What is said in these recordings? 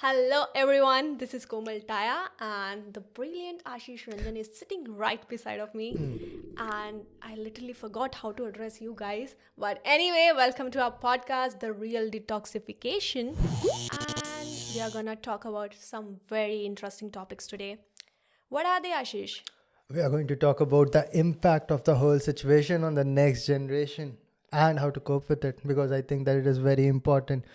Hello everyone, this is Komal Taya and the brilliant Ashish Ranjan is sitting right beside of me and I literally forgot how to address you guys. But anyway, welcome to our podcast, The Real Detoxification, and we are gonna talk about some very interesting topics today. What are they, Ashish? We are going to talk about the impact of the whole situation on the next generation and how to cope with it, because I think that it is very important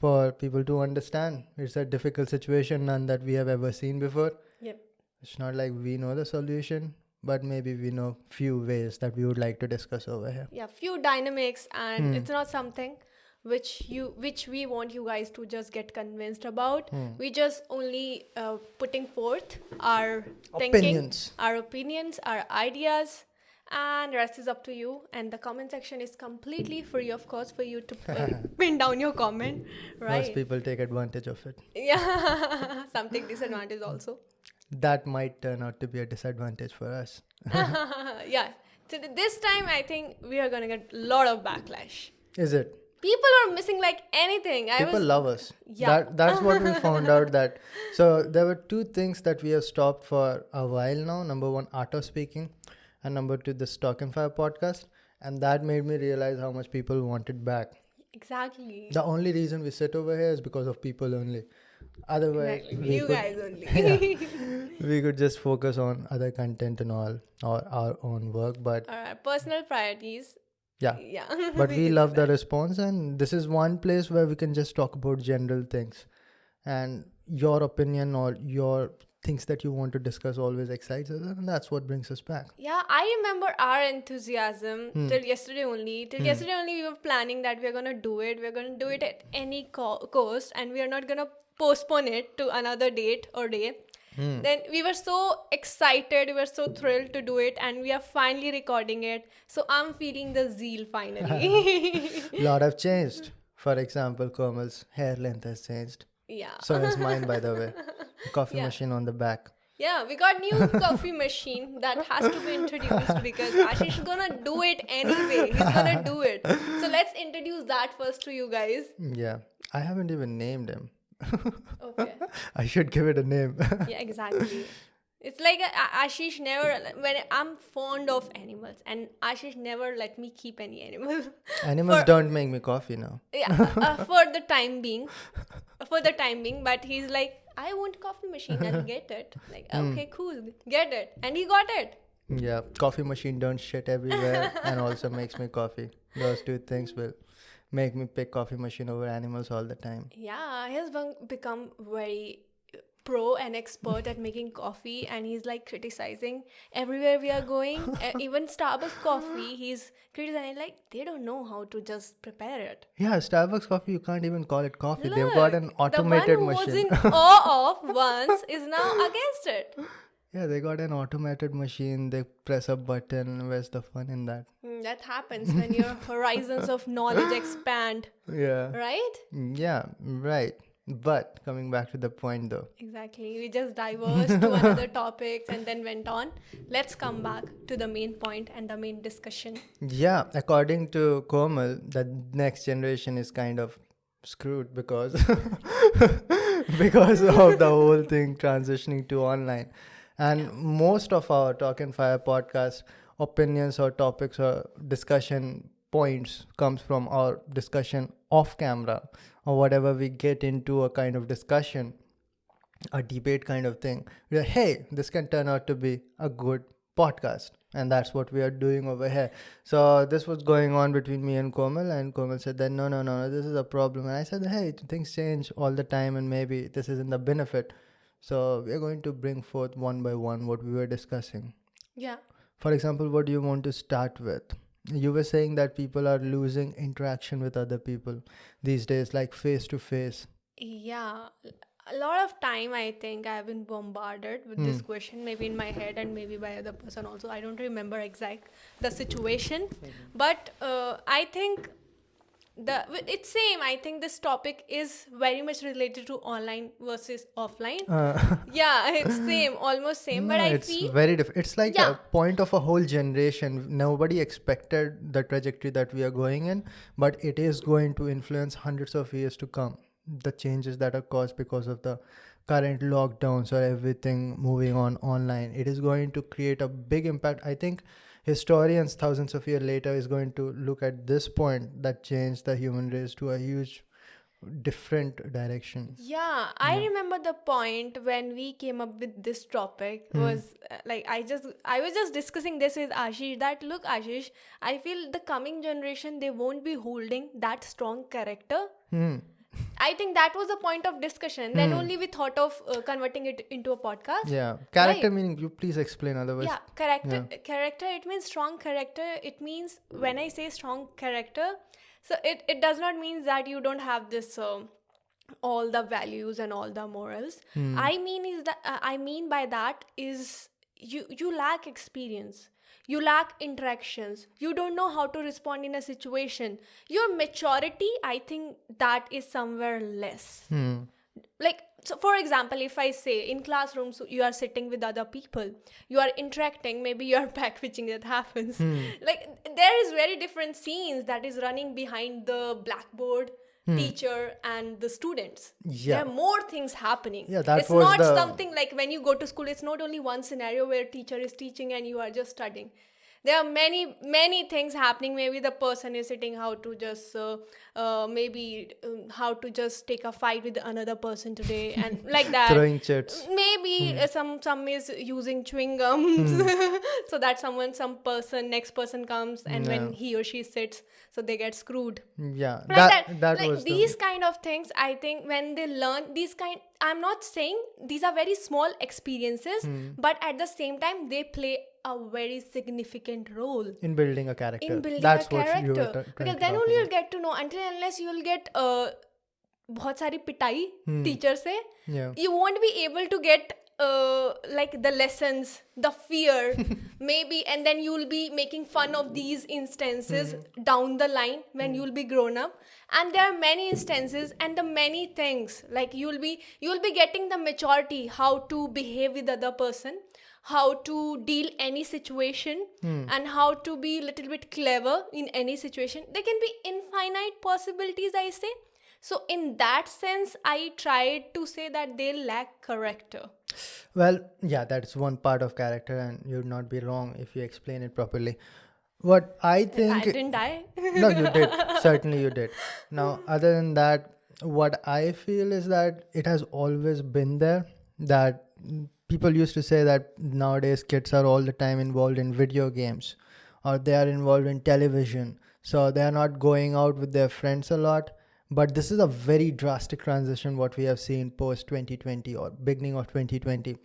for people to understand. It's a difficult situation, none that we have ever seen before. Yep. It's not like we know the solution, but maybe we know few ways that we would like to discuss over here. Yeah, few dynamics, and it's not something which we want you guys to just get convinced about. We just only putting forth our thinking, our opinions, our ideas, and rest is up to you. And the comment section is completely free, of course, for you to pin down your comment, right? Most people take advantage of it. Yeah. Something disadvantage also. That might turn out to be a disadvantage for us. Yeah, so this time I think we are gonna get a lot of backlash. Is it? People are missing like anything. People love us. Yeah. That's what we found out. That so there were two things that we have stopped for a while now. Number one, art of speaking, and number two, this Torq Fire podcast. And that made me realize how much people want it back. Exactly. The only reason we sit over here is because of people only. Otherwise, Exactly. You guys only. we could just focus on other content and all, or our own work. But Personal priorities. yeah. Yeah. But we love the response, and this is one place where we can just talk about general things, and your opinion or your things that you want to discuss always excites us, and that's what brings us back. Yeah, I remember our enthusiasm till yesterday only. Till yesterday only, we were planning that we're gonna do it. We're gonna do it at any cost, and we are not gonna postpone it to another date or day. Then we were so excited, we were so thrilled to do it, and we are finally recording it. So I'm feeling the zeal finally. Lot have changed. For example, Komal's hair length has changed. Yeah. So is mine, by the way. Coffee Yeah. machine on the back. Yeah, we got new coffee machine that has to be introduced because Ashish is gonna do it anyway. He's gonna do it. So let's introduce that first to you guys. Yeah, I haven't even named him. Okay. I should give it a name. Yeah, exactly. It's like Ashish never, when I'm fond of animals, and Ashish never let me keep any animal. Animals don't make me coffee now. Yeah, for the time being. But he's like, I want coffee machine, I'll get it. Like, okay, cool, get it. And he got it. Yeah, coffee machine don't shit everywhere and also makes me coffee. Those two things will make me pick coffee machine over animals all the time. Yeah, he has become very pro and expert at making coffee, and he's like criticizing everywhere we are going. Even Starbucks coffee, he's criticizing like they don't know how to just prepare it. Yeah, Starbucks coffee, you can't even call it coffee. Look, They've got an automated the one who machine. was in awe of once is now against it. Yeah, they got an automated machine. They press a button. Where's the fun in that? That happens when your horizons of knowledge expand, Yeah. right? Yeah, right. But coming back to the point though. Exactly. We just diverged to another topics and then went on. Let's come back to the main point and the main discussion. Yeah, according to Komal, the next generation is kind of screwed because because of the whole thing transitioning to online. And most of our Talk and Fire podcast opinions or topics or discussion points comes from our discussion off camera, or whatever we get into a kind of discussion, a debate kind of thing. We're like, hey, this can turn out to be a good podcast. And that's what we are doing over here. So this was going on between me and Komal said that no, this is a problem. And I said, hey, things change all the time, and maybe this isn't the benefit. So we're going to bring forth one by one what we were discussing. Yeah. For example, what do you want to start with? You were saying that people are losing interaction with other people these days, like face to face. Yeah. A lot of time I think I've been bombarded with this question, maybe in my head and maybe by other person also. I don't remember exact the situation. But I think it's same. I think this topic is very much related to online versus offline. Yeah, it's same, almost same. No, But I it's feel very different. It's like Yeah. a point of a whole generation. Nobody expected the trajectory that we are going in, but it is going to influence hundreds of years to come. the changes that are caused because of the current lockdowns or everything moving on online, it is going to create a big impact. I think historians thousands of years later is going to look at this point that changed the human race to a huge different direction. Yeah, I remember the point when we came up with this topic was like I was just discussing this with Ashish that look Ashish, I feel the coming generation they won't be holding that strong character. Hmm. I think that was the point of discussion. Then only we thought of converting it into a podcast. Yeah, character Right. meaning, you please explain, otherwise. Yeah, character, it means strong character. It means when I say strong character, so it does not mean that you don't have this all the values and all the morals. I mean is that I mean by that is you lack experience, you lack interactions, you don't know how to respond in a situation. Your maturity, I think that is somewhere less. Like, so for example, if I say in classrooms you are sitting with other people, you are interacting, maybe you are backpitching, that happens. Like there is very different scenes that is running behind the blackboard, teacher and the students. Yeah. There are more things happening. Yeah, that it's was not the- something like when you go to school, it's not only one scenario where teacher is teaching and you are just studying. There are many things happening. Maybe the person is sitting how to just how to just take a fight with another person today and like that. Throwing chits. Maybe some is using chewing gums so that next person comes and when he or she sits, so they get screwed. Yeah, Like that like was these kind of things, I think when they learn these kind, I'm not saying these are very small experiences, but at the same time they play a very significant role in building a character. in building That's a what you were character. Because then only you'll get to know. Until unless you'll get बहुत सारी पिटाई teacher से, Yeah. you won't be able to get like the lessons, the fear maybe, and then you'll be making fun of these instances down the line when you'll be grown up. And there are many instances and the many things, like you'll be getting the maturity, how to behave with other person, how to deal any situation, and how to be little bit clever in any situation. There can be infinite possibilities, I say. So in that sense, I tried to say that they lack character. Well, yeah, that's one part of character, and you'd not be wrong if you explain it properly. What I think. Didn't I? No, you did. Certainly, you did. Now, other than that, what I feel is that it has always been there. That people used to say that nowadays kids are all the time involved in video games, or they are involved in television, so they are not going out with their friends a lot. But this is a very drastic transition what we have seen post 2020 or beginning of 2020.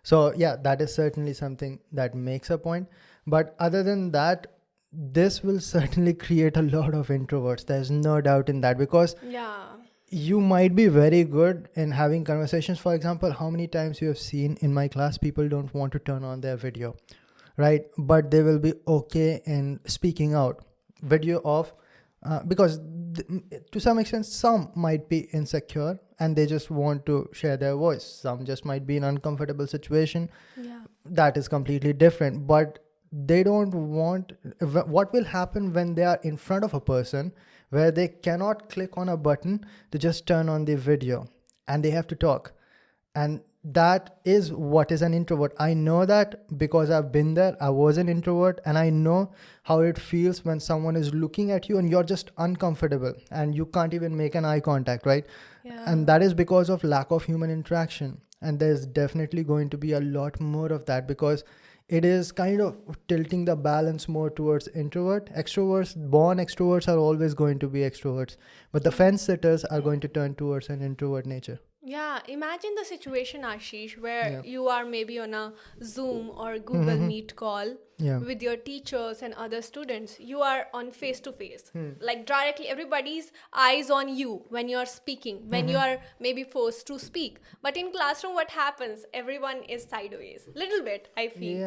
So yeah, that is certainly something that makes a point. But other than that, this will certainly create a lot of introverts. There's no doubt in that, because Yeah. you might be very good in having conversations. For example, how many times you have seen in my class people don't want to turn on their video, right? But they will be okay in speaking out. Video off, because to some extent some might be insecure and they just want to share their voice. Some just might be in an uncomfortable situation. Yeah. That is completely different. But they don't want, what will happen when they are in front of a person where they cannot click on a button to just turn on the video and they have to talk. And that is what is an introvert. I know that because I've been there. I was an introvert, and I know how it feels when someone is looking at you and you're just uncomfortable and you can't even make an eye contact, right? Yeah. And that is because of lack of human interaction. And there's definitely going to be a lot more of that, because it is kind of tilting the balance more towards introvert. Extroverts, born extroverts, are always going to be extroverts, but the fence sitters are going to turn towards an introvert nature. Yeah, imagine the situation, Ashish, where Yeah. you are maybe on a Zoom or Google Meet call Yeah. with your teachers and other students. You are on face to face, like directly, everybody's eyes on you when you are speaking, when you are maybe forced to speak. But in classroom, what happens? Everyone is sideways, little bit, I feel.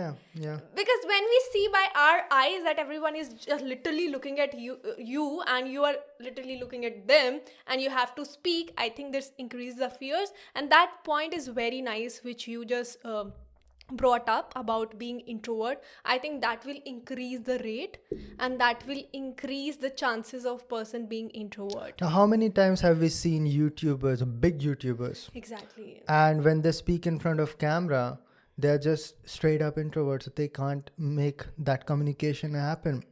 Yeah. Because when we see by our eyes that everyone is just literally looking at you and you are literally looking at them and you have to speak, I think this increases the fears. And that point is very nice, which you just brought up about being introvert, I think that will increase the rate, and that will increase the chances of person being introvert. Now, how many times have we seen YouTubers, big YouTubers, Exactly. and when they speak in front of camera, they're just straight up introverts. They can't make that communication happen.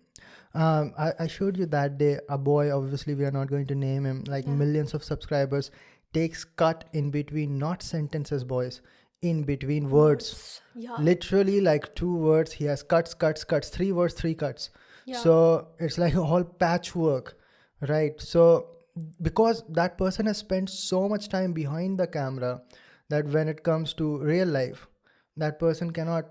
I showed you that day a boy, obviously we are not going to name him, like millions of subscribers, takes cut in between, not sentences, boys, in between words. Yeah. Literally like 2 words, he has cuts, 3 words, 3 cuts. Yeah. So it's like a whole patchwork, right? So because that person has spent so much time behind the camera that when it comes to real life, that person cannot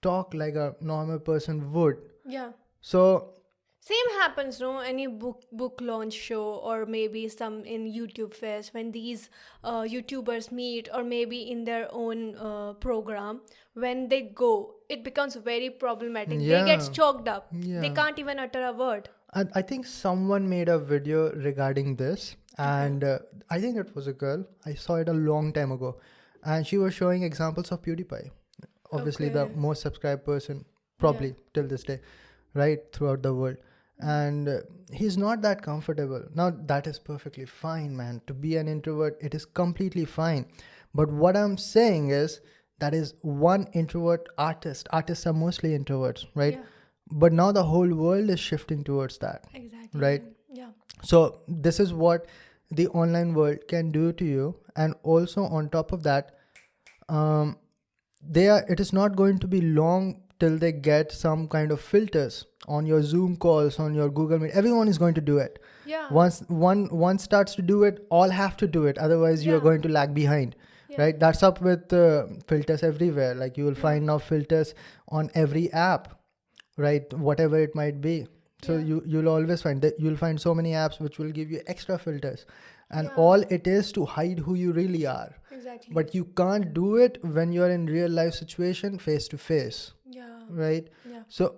talk like a normal person would. Yeah. So Same happens, no? Any book launch show, or maybe some in YouTube fest, when these YouTubers meet, or maybe in their own program, when they go, it becomes very problematic. They Yeah. get choked up. Yeah. They can't even utter a word. I think someone made a video regarding this, and I think it was a girl. I saw it a long time ago, and she was showing examples of PewDiePie, obviously the Okay. most subscribed person probably till this day, right, throughout the world. And he's not that comfortable. Now that is perfectly fine, man. To be an introvert, it is completely fine. But what I'm saying is that is one introvert artist. Artists are mostly introverts, right? Yeah. But now the whole world is shifting towards that. Exactly. Right. Yeah. So this is what the online world can do to you. And also on top of that, it is not going to be long till they get some kind of filters on your Zoom calls, on your Google Meet. Everyone is going to do it. Yeah. Once one starts to do it, all have to do it. Otherwise, you're Yeah. going to lag behind. Yeah. Right? That's up with filters everywhere. Like you will find now filters on every app, right? Whatever it might be. So you'll always find that you'll find so many apps which will give you extra filters, and all it is to hide who you really are. Exactly. But you can't do it when you're in real life situation face to face, Yeah. right? Yeah. So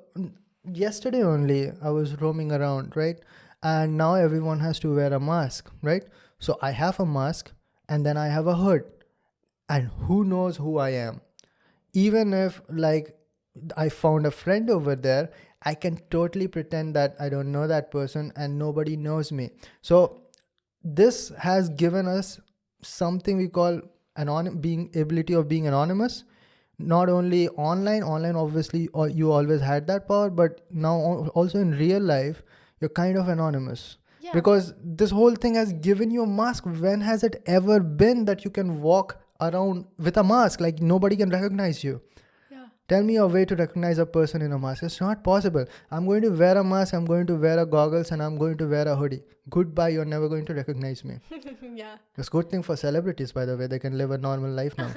yesterday only I was roaming around, right? And now everyone has to wear a mask, right? So I have a mask and then I have a hood, and who knows who I am. Even if like I found a friend over there, I can totally pretend that I don't know that person and nobody knows me. So this has given us something we call being ability of being anonymous. Not only online obviously, or you always had that power, but now also in real life you're kind of anonymous. Yeah. Because this whole thing has given you a mask. When has it ever been that you can walk around with a mask like nobody can recognize you? Yeah. Tell me a way to recognize a person in a mask. It's not possible. I'm going to wear a mask, I'm going to wear a goggles, and I'm going to wear a hoodie. Goodbye, you're never going to recognize me. Yeah. It's a good thing for celebrities, by the way. They can live a normal life now.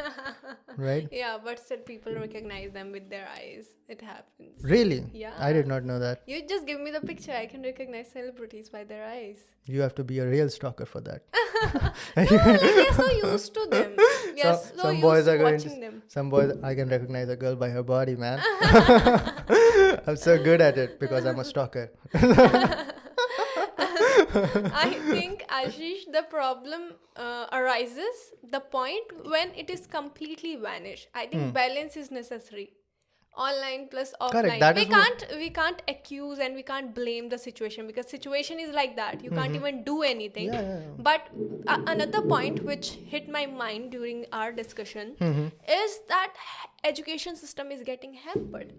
Right? Yeah, but still people recognize them with their eyes. It happens. Really? Yeah. I did not know that. You just give me the picture. I can recognize celebrities by their eyes. You have to be a real stalker for that. No, like we're so used to them. We are so Some used boys to are going watching them. Some boys, I can recognize a girl by her body, man. I'm so good at it because I'm a stalker. I think, Ashish, the problem arises the point when it is completely vanished. I think balance is necessary. Online plus offline. Correct. That is We can't accuse and we can't blame the situation, because situation is like that. You can't even do anything. Yeah. But another point which hit my mind during our discussion is that education system is getting hampered.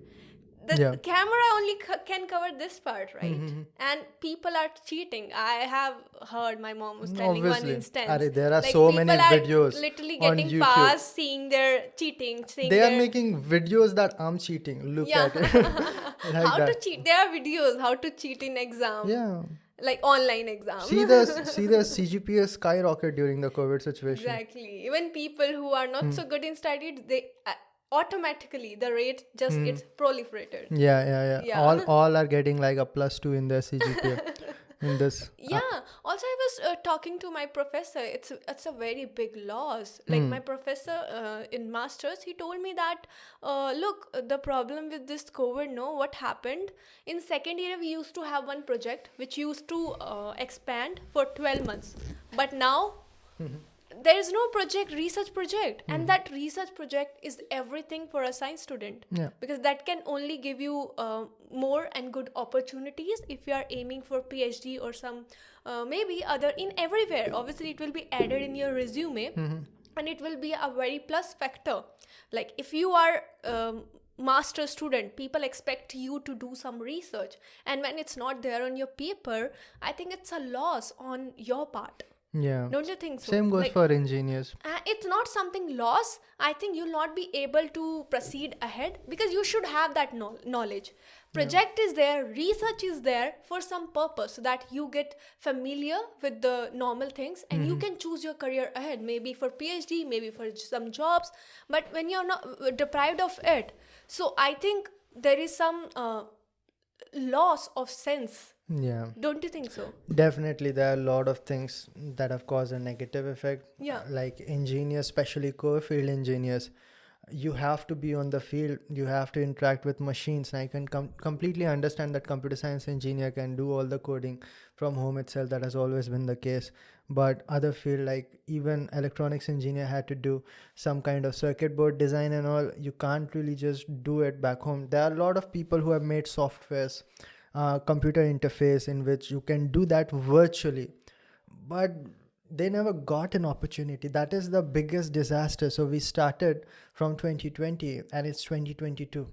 The camera only can cover this part, right? And people are cheating. I have heard, my mom was telling Obviously. one instance. There are so many videos are literally on getting YouTube. past, seeing their cheating. Seeing They are their, making videos that I'm cheating. Look Yeah. at it. Like how to that. cheat. There are videos how to cheat in exam. Yeah. Like online exam. See the CGPA skyrocket during the COVID situation. Exactly. Even people who are not so good in studies, they automatically the rate just gets proliferated. Yeah. Yeah. All are getting like a +2 in their CGPA. in this. Yeah. Also, I was talking to my professor. It's a very big loss. Like my professor in masters, he told me that look, the problem with this COVID, what happened in second year, we used to have one project which used to expand for 12 months, but now there is no research project, and that research project is everything for a science student. Yeah. Because that can only give you more and good opportunities if you are aiming for PhD or some maybe other in everywhere. Obviously it will be added in your resume, and it will be a very plus factor. Like if you are master student, people expect you to do some research, and when it's not there on your paper, I think it's a loss on your part. Yeah. Don't you think so? Same goes Like, for engineers. it's not something loss. I think you'll not be able to proceed ahead because you should have that knowledge. Project is there, research is there for some purpose, so that you get familiar with the normal things and you can choose your career ahead, maybe for PhD, maybe for some jobs. But when you're not deprived of it, so I think there is some loss of sense. Yeah. Don't you think so? Definitely, there are a lot of things that have caused a negative effect. Yeah. Like engineers, especially core field engineers, you have to be on the field, you have to interact with machines. And I can completely understand that computer science engineer can do all the coding from home itself. That has always been the case. But other field, like even electronics engineer, had to do some kind of circuit board design and all. You can't really just do it back home. There are a lot of people who have made softwares, computer interface in which you can do that virtually, but they never got an opportunity. That is the biggest disaster. So we started from 2020 and it's 2022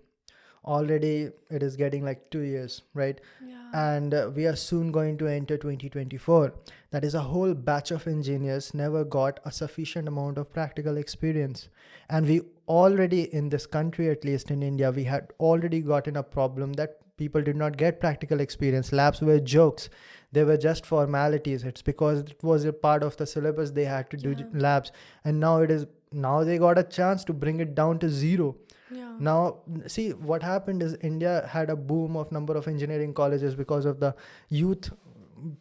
already. It is getting like 2 years, right? Yeah. And we are soon going to enter 2024. That is a whole batch of engineers never got a sufficient amount of practical experience. And we already, in this country, at least in India, we had already gotten a problem that people did not get practical experience. Labs were jokes. They were just formalities. It's because it was a part of the syllabus they had to do labs. And now they got a chance to bring it down to zero. Yeah. Now, see, what happened is India had a boom of number of engineering colleges because of the youth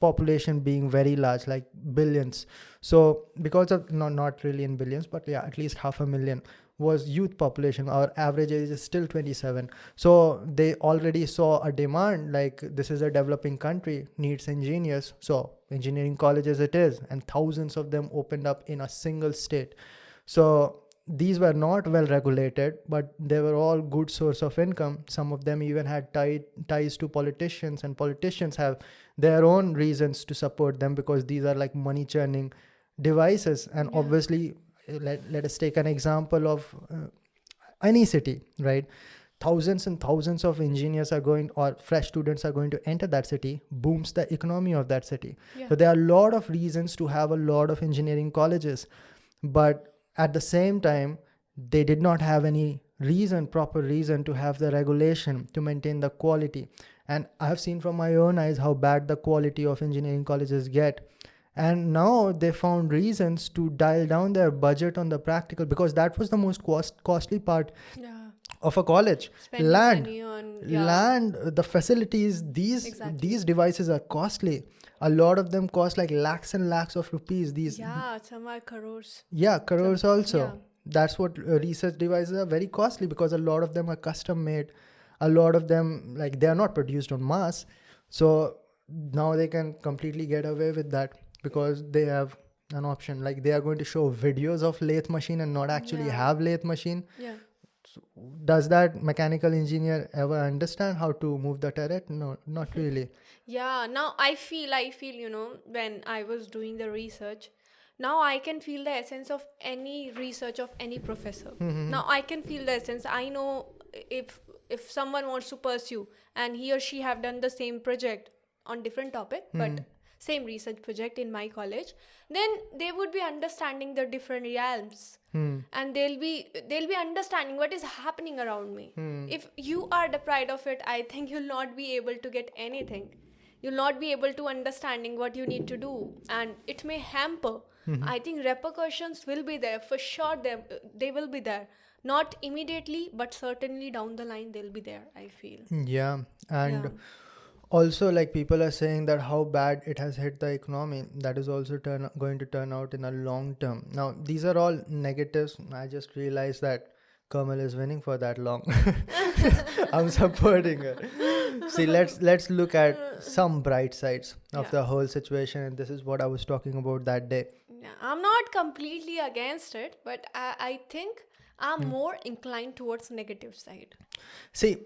population being very large, like billions. So because of, not really in billions, but yeah, at least 500,000 was youth population. Our average age is still 27. So they already saw a demand, like this is a developing country, needs engineers. So engineering colleges it is, and thousands of them opened up in a single state. So these were not well regulated, but they were all good source of income. Some of them even had ties to politicians, and politicians have their own reasons to support them because these are like money churning devices. And obviously, let us take an example of any city, right? Thousands and thousands of engineers are going, or fresh students are going to enter that city, booms the economy of that city. So there are a lot of reasons to have a lot of engineering colleges, but at the same time, they did not have any proper reason to have the regulation to maintain the quality. And I have seen from my own eyes how bad the quality of engineering colleges get. And now they found reasons to dial down their budget on the practical, because that was the most costly part of a college. Spending money on, land, the facilities, these devices are costly. A lot of them cost like lakhs and lakhs of rupees. Some are crores. Yeah, crores also. That's what research devices are very costly, because a lot of them are custom made. A lot of them, like, they are not produced on mass. So now they can completely get away with that because they have an option. Like, they are going to show videos of lathe machine and not actually have lathe machine. Yeah. So does that mechanical engineer ever understand how to move the turret? No, not really. Yeah, now I feel, when I was doing the research, now I can feel the essence of any research of any professor. Now I can feel the essence. I know if someone wants to pursue and he or she have done the same project on different topic, but same research project in my college, then they would be understanding the different realms. And they'll be understanding what is happening around me. If you are deprived of it, I think you'll not be able to get anything. You'll not be able to understanding what you need to do, and it may hamper. I think repercussions will be there for sure. They will be there, not immediately, but certainly down the line they'll be there, I feel. And also, like, people are saying that how bad it has hit the economy. That is also going to turn out in a long term. Now, these are all negatives. I just realized that Komal is winning for that long. I'm supporting her. See, let's look at some bright sides of the whole situation, and this is what I was talking about that day. Yeah, I'm not completely against it, but I think I'm more inclined towards negative side. See,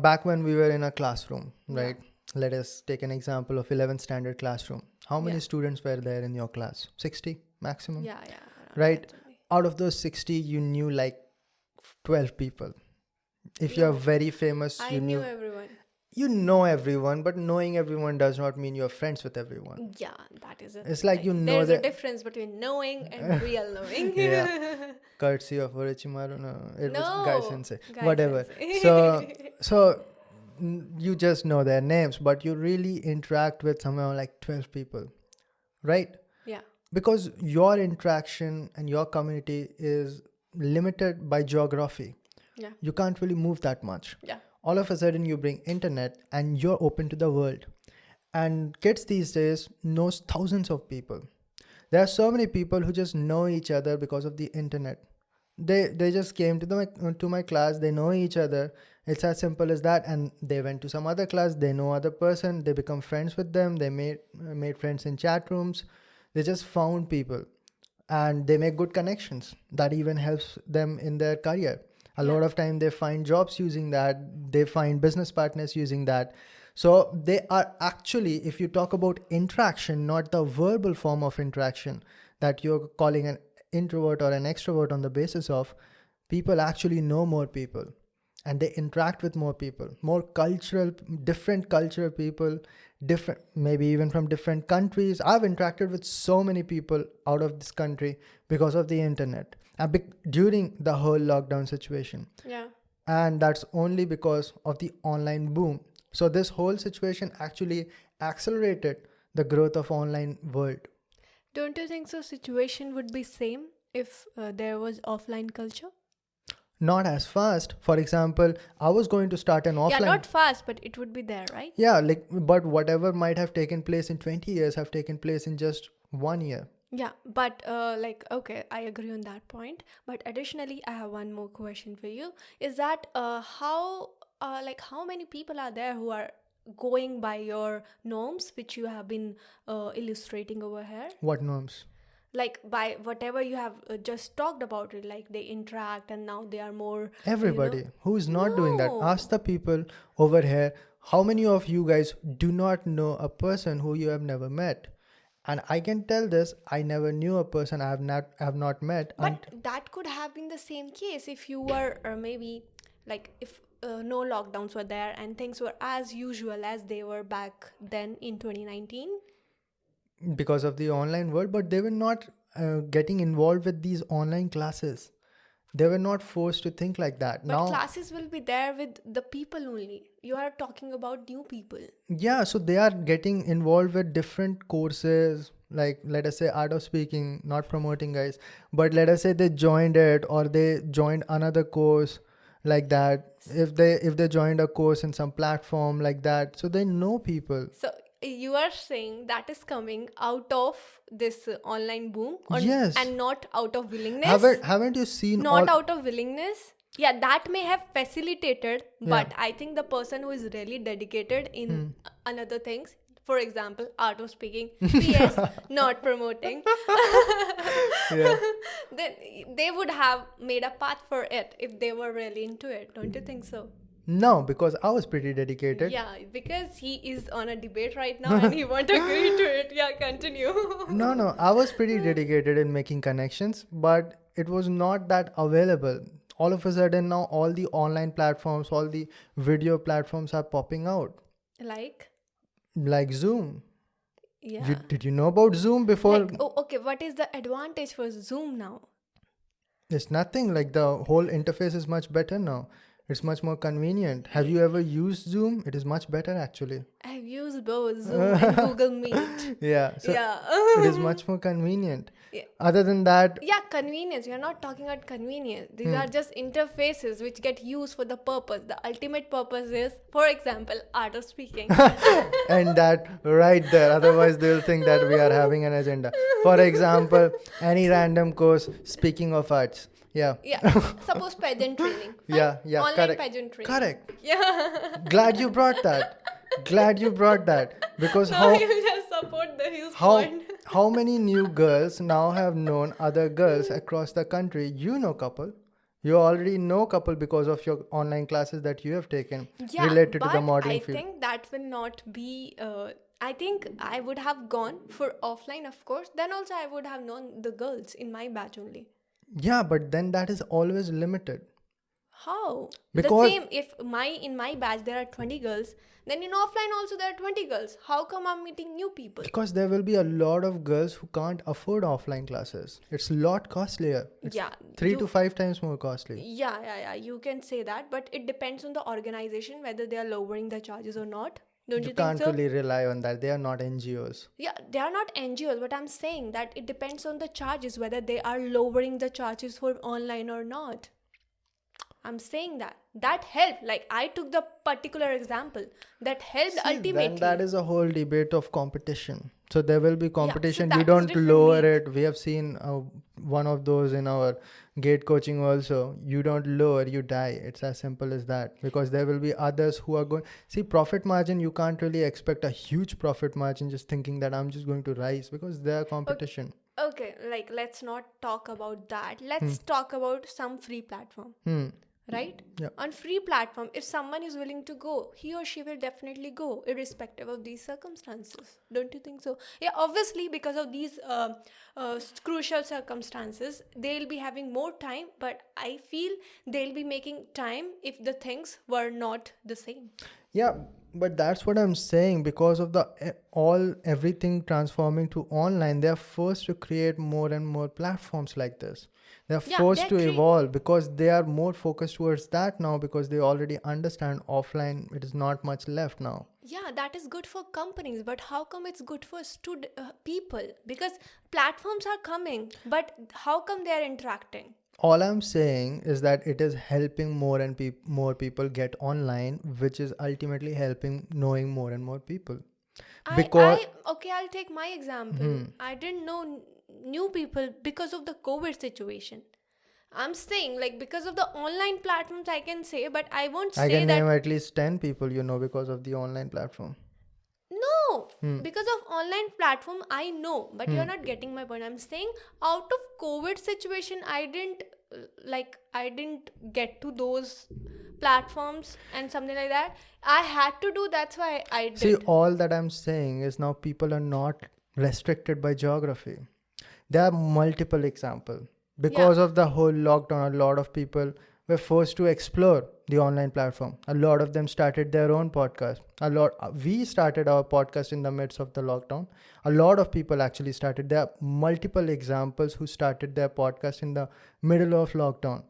back when we were in a classroom, Yeah. right? Let us take an example of 11th standard classroom. How many Yeah. students were there in your class? 60 maximum, Yeah, around right? that only. Out of those 60, you knew like 12 people. If you're No, very famous, I knew everyone. you know everyone, but knowing everyone does not mean you're friends with everyone. Yeah, that is it. It's like you know there's a that, difference between knowing and real knowing. yeah, courtesy of Orochimaru. No, it was Guy No, Sensei. guy Whatever. sensei. So you just know their names, but you really interact with somewhere like 12 people, right? Yeah, Because your interaction and your community is limited by geography. yeah, You can't really move that much. yeah, All of a sudden you bring internet and you're open to the world. And kids these days knows thousands of people. There are so many people who just know each other because of the internet. They just came to my class, they know each other. It's as simple as that. And they went to some other class, they know other person, they become friends with them, they made friends in chat rooms. They just found people and they make good connections. That even helps them in their career. A lot of time they find jobs using that, they find business partners using that. So they are actually, if you talk about interaction, not the verbal form of interaction that you're calling an introvert or an extrovert on the basis of, people actually know more people and they interact with more people, different cultural people, different, maybe even from different countries. I've interacted with so many people out of this country because of the internet during the whole lockdown situation. yeah. And that's only because of the online boom. So this whole situation actually accelerated the growth of online world. Don't you think so? Situation would be same if there was offline culture. Not as fast. For example, I was going to start an offline. Yeah, not fast, but it would be there, right? Yeah, but whatever might have taken place in 20 years have taken place in just 1 year. Yeah, but okay, I agree on that point. But additionally, I have one more question for you. Is that how many people are there who are going by your norms, which you have been illustrating over here? What norms? Like by whatever you have just talked about it, like they interact and now they are more. Everybody who is not doing that. No. Ask the people over here. How many of you guys do not know a person who you have never met? And I can tell this, I never knew a person I have not met. But that could have been the same case if you were, or maybe like if no lockdowns were there and things were as usual as they were back then in 2019. Because of the online world, but they were not getting involved with these online classes. They were not forced to think like that. But Now, classes will be there with the people only. You are talking about new people. yeah, so they are getting involved with different courses, like let us say art of speaking, not promoting guys, but let us say they joined it or they joined another course like that. If they joined a course in some platform like that, so they know people. So you are saying that is coming out of this online boom, Yes. and not out of willingness. Haven't you seen Not out of willingness. Yeah, that may have facilitated, but I think the person who is really dedicated in another things, for example, art of speaking, PS, not promoting, then they would have made a path for it if they were really into it. Don't you think so? No, because I was pretty dedicated. Yeah, because he is on a debate right now and he won't agree to it. Yeah, continue. No, I was pretty dedicated in making connections, but it was not that available. All of a sudden now all the online platforms, all the video platforms are popping out. Like Zoom. yeah. Did you know about Zoom before? Okay, what is the advantage for Zoom now? It's nothing. Like the whole interface is much better now. It's much more convenient. Have you ever used Zoom? It is much better actually. I've used both Zoom and Google Meet. Yeah. So Yeah. it is much more convenient. Yeah. Other than that, Yeah, convenience. You're not talking about convenience. These are just interfaces which get used for the purpose. The ultimate purpose is, for example, art of speaking. and that right there. Otherwise, they'll think that we are having an agenda. For example, any random course, speaking of arts. Yeah. Yeah. Suppose pageant training. Fine. Yeah. Online Correct. pageant training. Correct. Yeah. Glad you brought that. Because No, how you just support his How point. how many new girls now have known other girls across the country? You know couple. You already know couple because of your online classes that you have taken Yeah, related to the but I modeling field. think that will not be. I think I would have gone for offline, of course. Then also, I would have known the girls in my batch only. Yeah, but then that is always limited How? The because same. If in my batch there are 20 girls, then in offline also there are 20 girls. How come I'm meeting new people? because there will be a lot of girls who can't afford offline classes. It's a lot costlier. It's Yeah, 3 to 5 times more costly. yeah. You can say that, but it depends on the organization whether they are lowering the charges or not. Don't You you think can't so? really rely on that. They are not NGOs. Yeah, they are not NGOs, but I'm saying that it depends on the charges whether they are lowering the charges for online or not. I'm saying that helped. Like I took the particular example that helped See, then that ultimately. is a whole debate of competition. So there will be Yeah, so competition. You that is don't different lower league. it. We have seen one of those in our gate coaching also. You don't lower, you die. It's as simple as that. Because there will be others who are going. See, profit margin, you can't really expect a huge profit margin just thinking that I'm just going to rise because there are competition. Okay, like let's not talk about that. Hmm. Let's talk about some free platform. Hmm. Right? Yeah. On free platform, if someone is willing to go, he or she will definitely go, irrespective of these circumstances. Don't you think so? Yeah, obviously, because of these crucial circumstances, they'll be having more time, but I feel they'll be making time if the things were not the same. Yeah, but that's what I'm saying. Because of the everything transforming to online, they are forced to create more and more platforms like this. They are Yeah, forced to evolve because they are more focused towards that now because they already understand offline. It is not much left now. yeah, that is good for companies, but how come it's good for people? Because platforms are coming, but how come they are interacting? All I'm saying is that it is helping more and more people get online, which is ultimately helping knowing more and more people. Because Okay, I'll take my example. hmm, I didn't know new people because of the COVID situation. I'm saying, like, because of the online platforms, I can say, but I won't I say can that. name at least 10 people you know because of the online platform. No, Hmm. because of online platform, I know, but Hmm. you're not getting my point. I'm saying, out of COVID situation, I didn't get to those platforms and something like that. I had to do. That's why I See, did. all that I'm saying is now people are not restricted by geography. There are multiple examples. Yeah, Because of the whole lockdown, a lot of people were forced to explore the online platform. A lot of them started their own podcast. We started our podcast in the midst of the lockdown. A lot of people actually started. There are multiple examples who started their podcast in the middle of lockdown.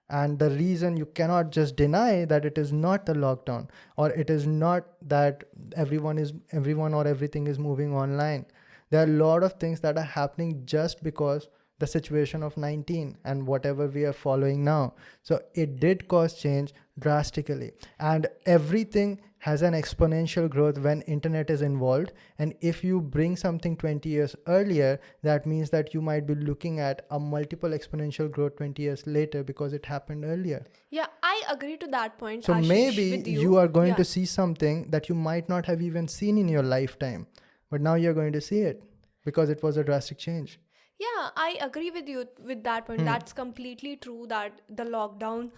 And the reason you cannot just deny that it is not the lockdown or it is not that everyone or everything is moving online. There are a lot of things that are happening just because the situation of 19 and whatever we are following now. So it did cause change drastically, and everything has an exponential growth when internet is involved. And if you bring something 20 years earlier, that means that you might be looking at a multiple exponential growth 20 years later because it happened earlier. yeah, I agree to that point, So Ashish, maybe with you you. are going Yeah. to see something that you might not have even seen in your lifetime, but now you're going to see it because it was a drastic change. Yeah, I agree with you with that point. Hmm. That's completely true that the lockdown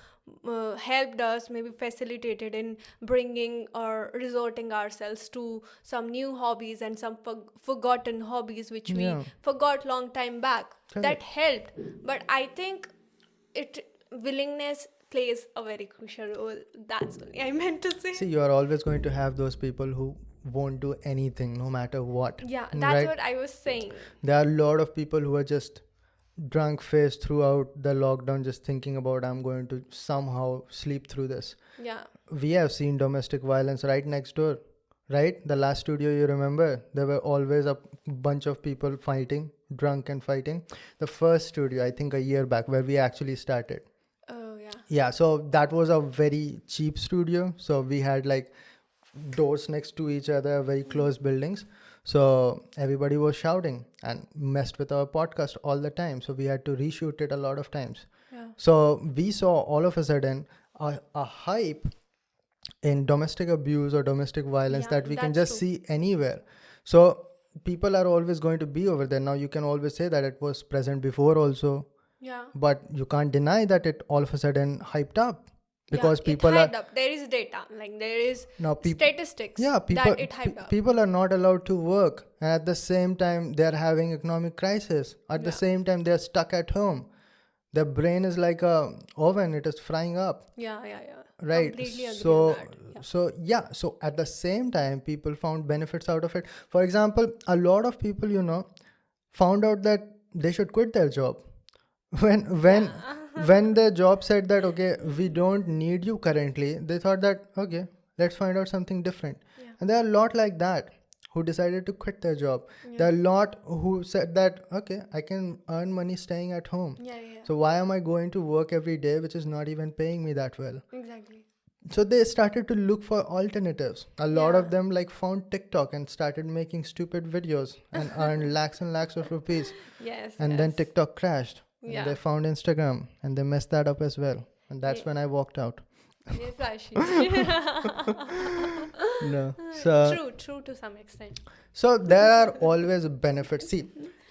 helped us, maybe facilitated in bringing or resorting ourselves to some new hobbies and some forgotten hobbies which we Yeah, forgot long time back. That correct. helped. But I think it willingness plays a very crucial role. That's only I meant to say. See, you are always going to have those people who won't do anything no matter what, Yeah, that's right? what I was saying. There are a lot of people who are just drunk faced throughout the lockdown, just thinking about I'm going to somehow sleep through this. Yeah. We have seen domestic violence right next door, right? The last studio, you remember, there were always a bunch of people fighting, drunk and fighting. The first studio, I think a year back, where we actually started. Oh, yeah. Yeah, so that was a very cheap studio. So we had like doors next to each other, very close buildings. So everybody was shouting and messed with our podcast all the time. So we had to reshoot it a lot of times. Yeah. So we saw all of a sudden a hype in domestic abuse or domestic violence Yeah, that we can that's just true. see anywhere. So people are always going to be over there. Now you can always say that it was present before also, Yeah. but you can't deny that it all of a sudden hyped up, because it people are hyped up. There is data, like there is now statistics yeah, that it hyped up. people are not allowed to work, and at the same time they are having economic crisis. At the same time they are stuck at home. Their brain is like a oven; it is frying up. Yeah. Right. Completely agree So on that. so at the same time people found benefits out of it. For example, a lot of people, found out that they should quit their job when when their job said that, okay, we don't need you currently. They thought that, okay, let's find out something different. Yeah. And there are a lot like that who decided to quit their job. There are a lot who said that, okay, I can earn money staying at home. Yeah. So why am I going to work every day which is not even paying me that well? Exactly. So they started to look for alternatives. A lot of Yeah. them like found TikTok and started making stupid videos and earned lakhs and lakhs of rupees. Yes. And then TikTok crashed. Yeah. And they found Instagram and they messed that up as well. And that's Yeah. when I walked out. Yes, Ashish. No. So True to some extent. so there are always benefits. See,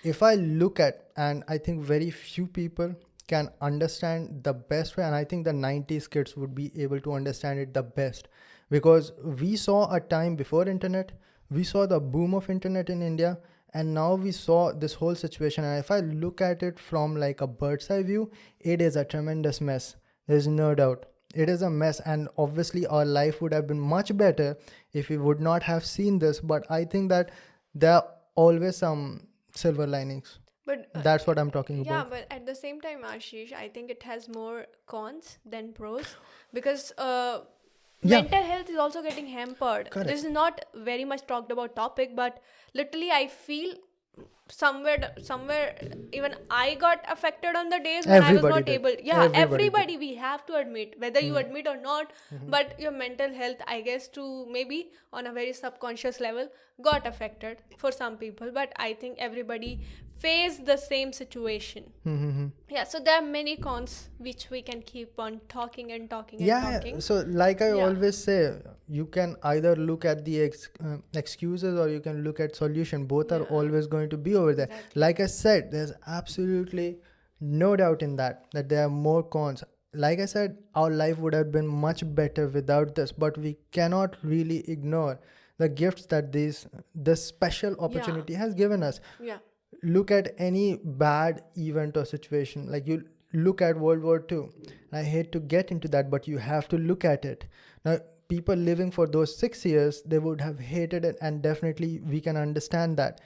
if I look at, and I think very few people can understand the best way, and I think the 90s kids would be able to understand it the best, because we saw a time before internet, we saw the boom of internet in India, and now we saw this whole situation. And if I look at it from like a bird's eye view, it is a tremendous mess. There's no doubt. It is a mess, and obviously our life would have been much better if we would not have seen this. But I think that there are always some silver linings. But That's what I'm talking about. but at the same time, Ashish, I think it has more cons than pros, because mental health is also getting hampered. Correct. This is not very much talked about topic, but literally I feel somewhere even I got affected on the days when I was not able. Yeah, everybody, we have to admit, whether you admit or not, but your mental health, I guess, to maybe on a very subconscious level, got affected for some people. But I think everybody faced the same situation. Yeah, so there are many cons which we can keep on talking and talking and talking. So like I always say, you can either look at the excuses or you can look at solution. Both are always going to be over there. Exactly. Like I said, there's absolutely no doubt in that there are more cons. Like I said, our life would have been much better without this, but we cannot really ignore the gifts that this special opportunity has given us. Yeah. Look at any bad event or situation, like you look at World War II. I hate to get into that, but you have to look at it. Now, people living for those 6 years, they would have hated it, and definitely we can understand that.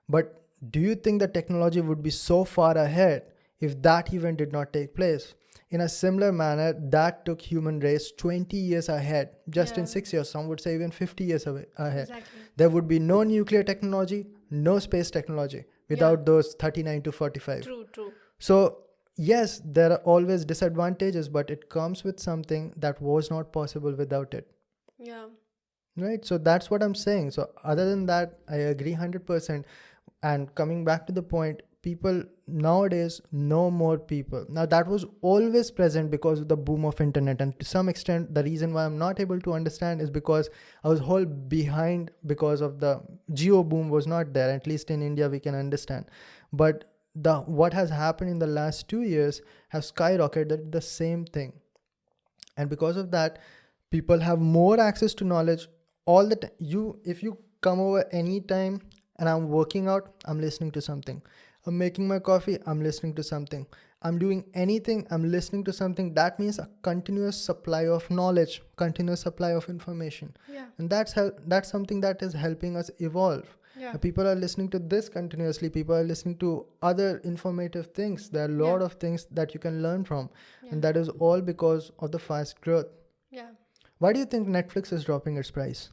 But do you think the technology would be so far ahead if that event did not take place? In a similar manner, that took human race 20 years ahead, just in 6 years. Some would say even 50 years ahead. Exactly. There would be no nuclear technology, no space technology without those 39 to 45. True. So yes, there are always disadvantages, but it comes with something that was not possible without it. Yeah. Right? So that's what I'm saying. So other than that, I agree 100%. And coming back to the point, people nowadays know more people. Now that was always present because of the boom of internet, and to some extent the reason why I'm not able to understand is because I was whole behind because of the geo boom was not there. At least in India we can understand, but what has happened in the last 2 years has skyrocketed the same thing. And because of that, people have more access to knowledge all the time. If you come over anytime and I'm working out, I'm listening to something. I'm making my coffee, I'm listening to something. I'm doing anything, I'm listening to something. That means a continuous supply of knowledge, continuous supply of information. Yeah. And that's something that is helping us evolve. Yeah. People are listening to this continuously. People are listening to other informative things. There are a lot of things that you can learn from. And that is all because of the fast growth. Yeah. Why do you think Netflix is dropping its price?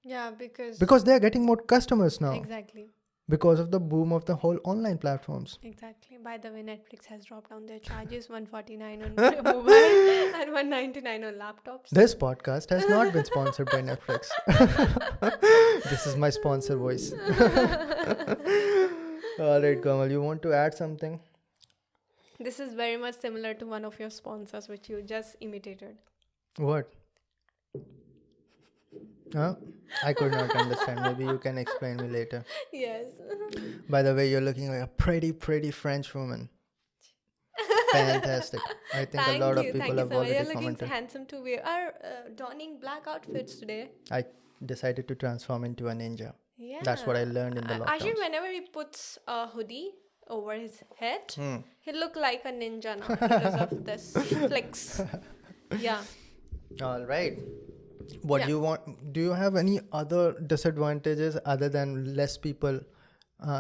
Yeah, because They are getting more customers now. exactly. Because of the boom of the whole online platforms. Exactly. By the way, Netflix has dropped down their charges, $149 on mobile and $199 on laptops. This podcast has not been sponsored by Netflix. This is my sponsor voice. All right, Komal, you want to add something? This is very much similar to one of your sponsors, which you just imitated. What? Huh? I could not understand. Maybe you can explain me later. Yes. By the way, you're looking like a pretty French woman. Fantastic. I think a lot of people Thank you have so much. You're already looking commented. handsome too. We are donning black outfits today. I decided to transform into a ninja. That's what I Yeah. learned in the Actually, lockdowns. whenever he puts a hoodie over his head, Hmm. he look like a ninja now because of this flex. Yeah. All right. What Yeah. do you want? Do you have any other disadvantages other than less people?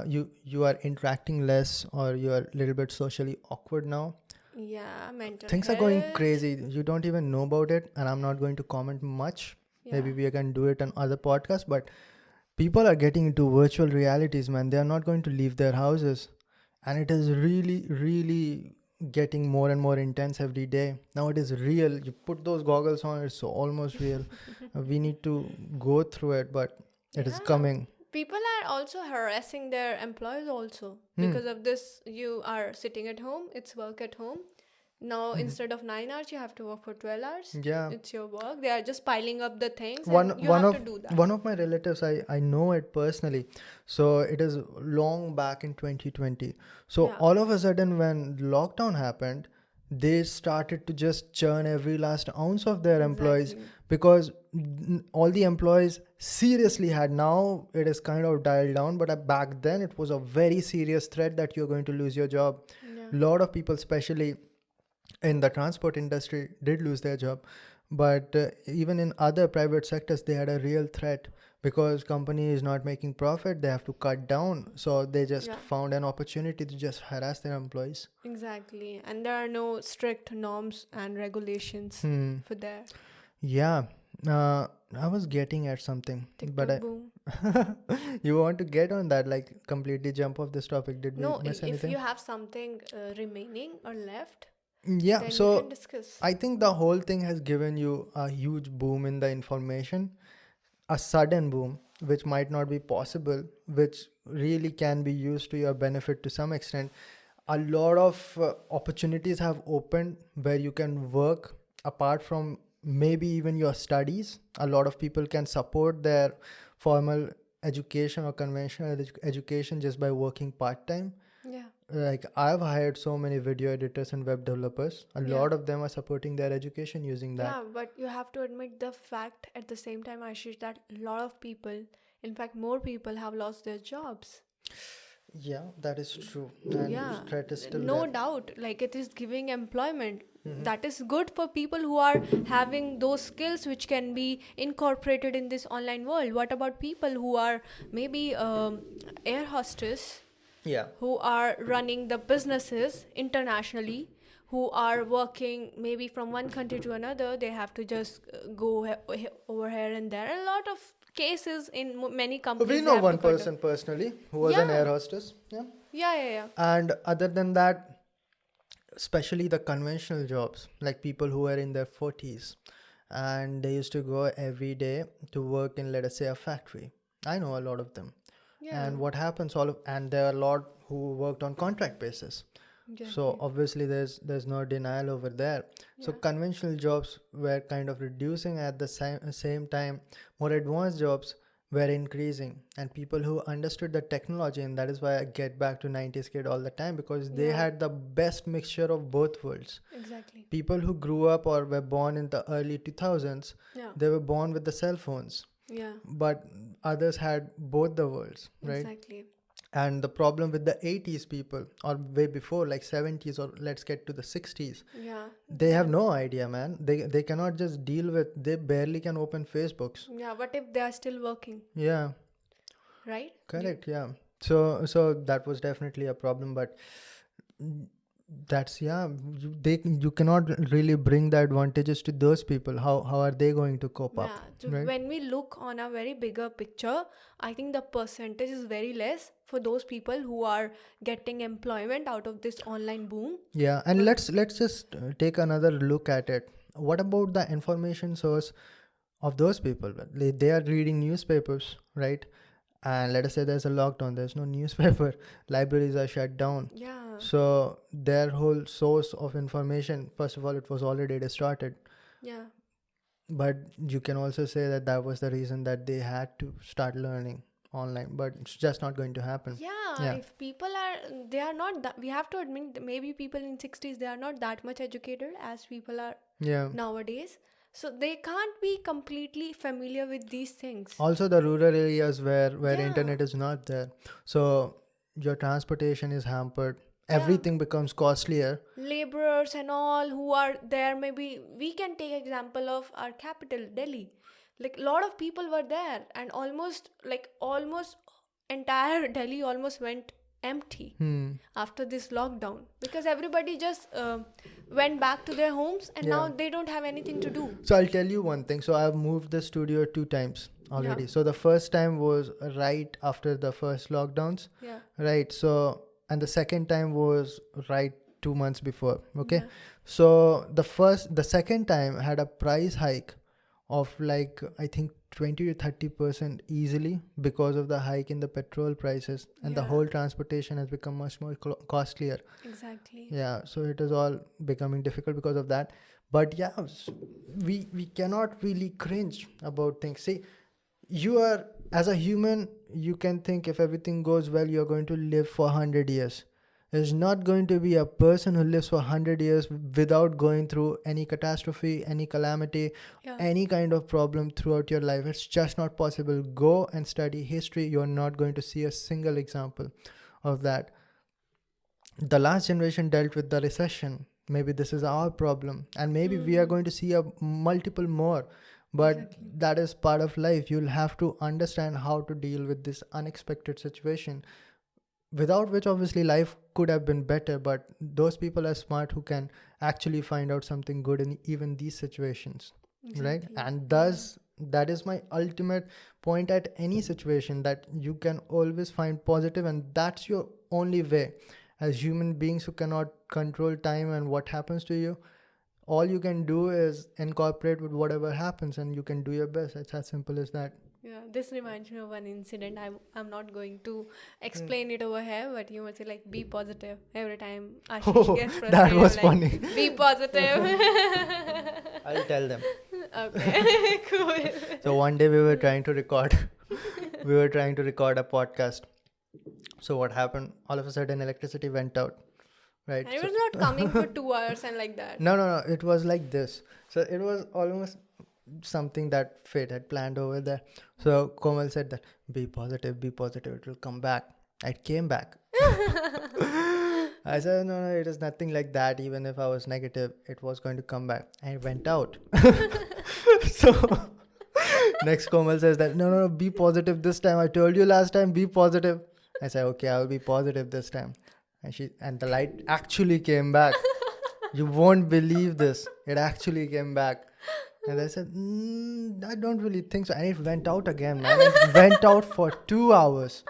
You are interacting less, or you are a little bit socially awkward now. Yeah. Mental Things are going health. crazy. You don't even know about it, and I'm not going to comment much. Yeah. Maybe we can do it on other podcasts, but people are getting into virtual realities, man. They are not going to leave their houses, and it is really getting more and more intense every day. Now it is real. You put those goggles on, it's almost real. We need to go through it, but it is Yeah. coming. People are also harassing their employees also Hmm. because of this. You are sitting at home. It's work at home. Now instead of 9 hours, you have to work for 12 hours. Yeah. It's your work. They are just piling up the things, one and you one have of to do that. one of my relatives, I know it personally. So it is long back in 2020. So Yeah. all of a sudden when lockdown happened, they started to just churn every last ounce of their employees, Exactly. because all the employees seriously had. Now it is kind of dialed down, but back then it was a very serious threat that you're going to lose your job. Yeah. Lot of people, especially in the transport industry, did lose their job, but even in other private sectors they had a real threat, because company is not making profit, they have to cut down, so they just Yeah. found an opportunity to just harass their employees. Exactly. And there are no strict norms and regulations for there. Yeah. I was getting at something, but TikTok boom. you want to get on that, like completely jump off this topic? Did we No, miss if anything? you have something remaining or left, Yeah, then we so can discuss. I think the whole thing has given you a huge boom in the information, a sudden boom, which might not be possible, which really can be used to your benefit to some extent. A lot of opportunities have opened where you can work apart from maybe even your studies. A lot of people can support their formal education or conventional education just by working part time. Yeah. Like, I've hired so many video editors and web developers. A Yeah. lot of them are supporting their education using that. Yeah, but you have to admit the fact at the same time, Ashish, that a lot of people, in fact, more people have lost their jobs. Yeah, that is true. And Yeah, threat is still no there. doubt. Like it is giving employment. That is good for people who are having those skills which can be incorporated in this online world. What about people who are maybe air hostess, Yeah. who are running the businesses internationally, who are working maybe from one country to another? They have to just go over here and there. A lot of cases in many companies. We they know have to one cut down. person personally who was an Yeah, air hostess. Yeah. yeah. And other than that, especially the conventional jobs, like people who were in their 40s and they used to go every day to work in, let us say, a factory. I know a lot of them. Yeah, And what happens, and there are a lot who worked on contract basis. So exactly. obviously there's no denial over there. So Yeah. conventional jobs were kind of reducing, at the same time more advanced jobs were increasing, and people who understood the technology, and that is why I get back to 90s kid all the time, because they Yeah. had the best mixture of both worlds. Exactly. People who grew up or were born in the early 2000s, Yeah. they were born with the cell phones, Yeah. but others had both the worlds, right? Exactly. And the problem with the 80s people, or way before, like 70s, or let's get to the 60s, Yeah. they have no idea, man. They cannot just deal with, they barely can open Facebooks. Yeah. What if they are still working? Yeah, Right? correct. Yeah. So that was definitely a problem, but that's, yeah, you cannot really bring the advantages to those people. How are they going to cope up, Yeah. So right? when we look on a very bigger picture, I think the percentage is very less for those people who are getting employment out of this online boom. Yeah, and let's just take another look at it. What about the information source of those people? They are reading newspapers, right? And let us say there's a lockdown, there's no newspaper, libraries are shut down. Yeah. So their whole source of information, first of all, it was already distorted. Yeah. but you can also say that that was the reason that they had to start learning online, but it's just not going to happen. Yeah, if people they are not that, we have to admit that maybe people in 60s, they are not that much educated as people are Yeah. nowadays. So they can't be completely familiar with these things. Also the rural areas where Yeah, internet is not there, so your transportation is hampered, yeah. everything becomes costlier. Laborers and all who are there, maybe we can take example of our capital, Delhi. Like a lot of people were there, and almost entire Delhi almost went empty after this lockdown, because everybody just went back to their homes, and now Yeah. they don't have anything to do. So I'll tell you one thing. So I've moved the studio 2 times already. Yeah. So the first time was right after the first lockdowns, Yeah. right? So, and the second time was right 2 months before. Okay. Yeah. So the second time had a price hike of like, I think 20 to 30% easily, because of the hike in the petrol prices, and the Yeah. whole transportation has become much more costlier. Exactly. Yeah, so it is all becoming difficult because of that. But yeah, we cannot really cringe about things. See, you are, as a human, you can think if everything goes well, you're going to live for 100 years. There's not going to be a person who lives for 100 years without going through any catastrophe, any calamity, Yeah. any kind of problem throughout your life. It's just not possible. Go and study history. You're not going to see a single example of that. The last generation dealt with the recession. Maybe this is our problem, and maybe we are going to see a multiple more, but Exactly. that is part of life. You'll have to understand how to deal with this unexpected situation, without which obviously life could have been better, but those people are smart who can actually find out something good in even these situations. Right? Exactly. And thus that is my ultimate point at any situation, that you can always find positive, and that's your only way. As human beings who cannot control time and what happens to you, all you can do is incorporate with whatever happens, and you can do your best. It's as simple as that. Yeah, this reminds me of one incident. I'm not going to explain it over here, but you must say like be positive every time Ashish gets frustrated. That was like, funny. Be positive. I'll tell them. Okay, cool. So one day we were trying to record a podcast. So what happened? All of a sudden electricity went out. Right? And it So- was not coming for 2 hours and like that. no. It was like this. So it was almost something that fate had planned over there. So Komal said that be positive, it will come back. It came back. I said no, it is nothing like that. Even if I was negative, it was going to come back, and it went out. So next Komal says that no, be positive this time. I told you last time, be positive. I said okay, I'll be positive this time. And the light actually came back. You won't believe this. It actually came back. And I said, I don't really think so. And it went out again, man. It went out for 2 hours.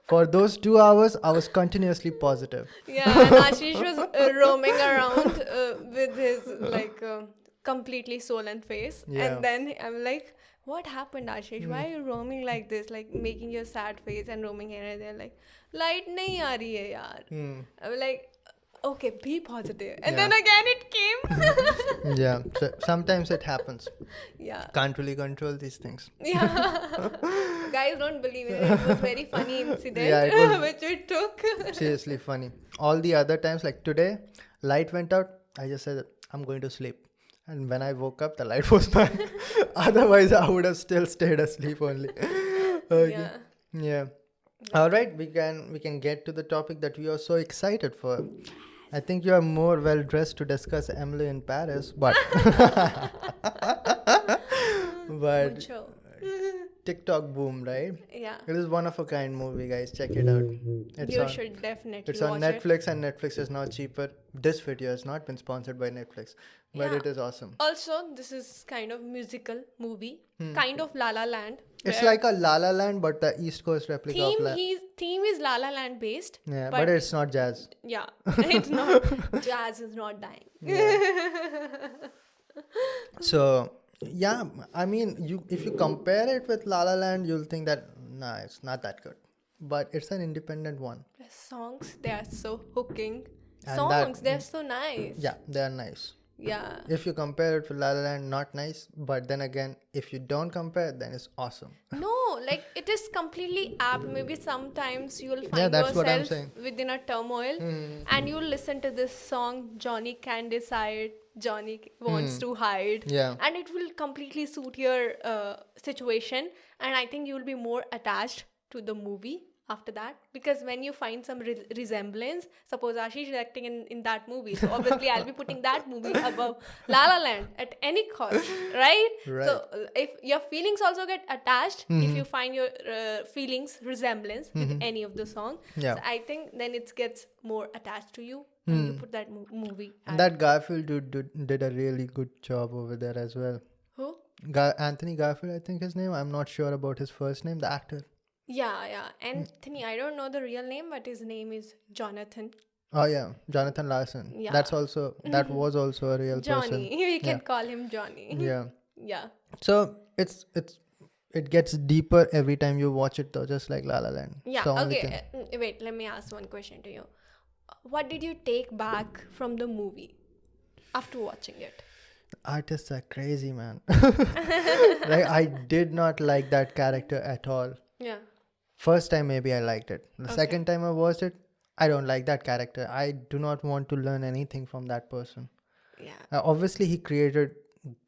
For those 2 hours, I was continuously positive. Yeah, and Ashish was roaming around with his completely swollen face. Yeah. And then I'm like, what happened, Ashish? Why are you roaming like this? Like making your sad face and roaming here and there. Like, light nahi aa rahi hai yaar. I'm like, okay, be positive. And then again it came. Yeah. So sometimes it happens. Yeah. Can't really control these things. Yeah. Guys, don't believe it. It was very funny incident Yeah, it was- which we took. Seriously funny. All the other times, like today, light went out. I just said, I'm going to sleep. And when I woke up, the light was back. Otherwise, I would have still stayed asleep only. Okay. Yeah. All right, we can get to the topic that we are so excited for. I think you are more well dressed to discuss Emily in Paris, but Mucho. TikTok boom, right? Yeah. It is one of a kind movie, guys. Check it out. You should definitely It's on watch Netflix, and Netflix is now cheaper. This video has not been sponsored by Netflix, but Yeah. it is awesome. Also, this is kind of musical movie, kind of La La Land. It's where like a La La Land, but the East Coast replica of theme is La La Land based. Yeah, but it's not jazz. Yeah, it's not. Jazz is not dying. So yeah, I mean, if you compare it with La La Land, you'll think that nah, it's not that good. But it's an independent one. The songs, they are so hooking. And Songs, they're so nice. Yeah, they are nice. Yeah. If you compare it to La La Land, not nice. But then again, if you don't compare, then it's awesome. No, like it is completely apt. Maybe sometimes you will Yeah, find that's what I'm yourself saying. within a turmoil and you'll listen to this song, Johnny Can Decide, Wants to Hide, Yeah. and it will completely suit your situation. And I think you will be more attached to the movie after that, because when you find some resemblance, suppose Ashish is acting in that movie, so obviously I'll be putting that movie above La La Land at any cost, right? Right. So if your feelings also get attached, if you find your feelings resemblance with any of the song, Yeah. so I think then it gets more attached to you and you put that movie And at that Garfield dude did a really good job over there as well. who. Anthony Garfield, I think his name. I'm not sure about his first name. The actor. Yeah, Anthony, I don't know the real name, but his name is Jonathan. Oh yeah, Jonathan Larson. Yeah. That was also a real Johnny. person. We can Yeah. call him Johnny. Yeah. Yeah. So it gets deeper every time you watch it though, just like La La Land. It's Yeah. the only Okay. thing. Wait, let me ask one question to you. What did you take back from the movie after watching it? Artists are crazy, man. Like I did not like that character at all. Yeah. First time maybe I liked it. The Okay. second time I watched it, I don't like that character. I do not want to learn anything from that person. Yeah. Obviously he created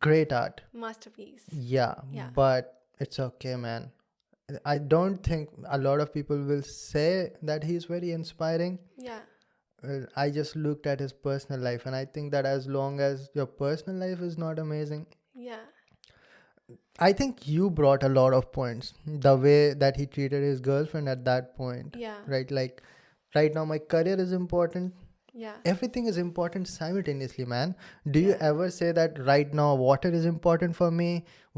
great art. Masterpiece. Yeah, Yeah. but it's okay, man. I don't think a lot of people will say that he's very inspiring. Yeah. Well, I just looked at his personal life, and I think that as long as your personal life is not amazing, Yeah. I think you brought a lot of points. The way that he treated his girlfriend at that point, Yeah. right? Like, right now, my career is important. Yeah. Everything is important simultaneously, man. Do you Yeah. ever say that right now water is important for me?